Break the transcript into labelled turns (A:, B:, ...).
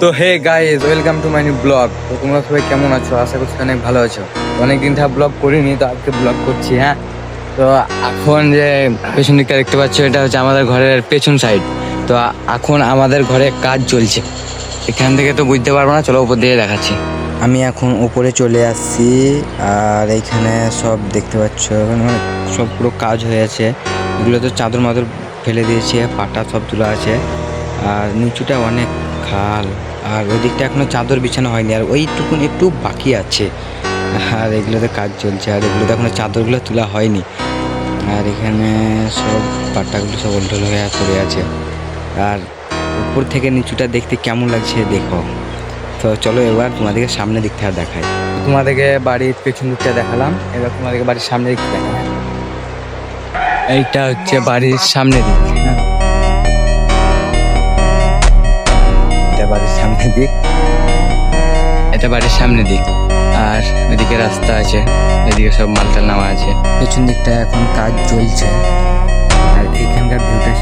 A: তো hey guys, welcome to my new vlog. তো তোমরা সবাই কেমন আছো? আশা করছি অনেক ভালো আছো। অনেকদিন থেকে ব্লগ করিনি, তো আজকে ব্লগ করছি। হ্যাঁ, তো এখন যে পেছন দিকটা দেখতে পাচ্ছ, এটা হচ্ছে আমাদের ঘরের পেছন সাইড। তো এখন আমাদের ঘরে কাজ চলছে। এখান থেকে তো বুঝতে পারবো না, চলো উপর দিয়ে দেখাচ্ছি।
B: আমি এখন উপরে চলে আসছি, আর এইখানে সব দেখতে পাচ্ছ এখানে মানে সব পুরো কাজ হয়ে আছে। এগুলো তো চাদর মাদর ফেলে দিয়েছে, পাটা সব তোলা আছে, আর নিচুটা অনেক খাল, আর ওই দিকটা এখনো চাদর বিছানো হয়নি, আর ওইটুকুন একটু বাকি আছে। আর এগুলোতে কাজ চলছে, আর এগুলোতে এখনো চাদরগুলো তোলা হয়নি। আর এখানে সব পাটাগুলো সব ওলটোল হয়ে পড়ে আছে, আর উপর থেকে নিচুটা দেখতে কেমন লাগছে দেখো। তো চলো এবার তোমাদেরকে সামনে দিক থেকে দেখাই।
A: তোমাদেরকে বাড়ির পেছন দিকটা দেখালাম, এবার তোমাদেরকে বাড়ির সামনে দিকটা দেখালাম। এইটা হচ্ছে বাড়ির সামনে দিক। হ্যাঁ, এটা বাড়ির সামনে দিক, এটা বাড়ির সামনে দিক। আর এদিকে রাস্তা আছে, এদিকে সব মালটাল নামা আছে।
B: পেছন দিকটা এখন কাজ চলছে, আর এখানকার ভিউটা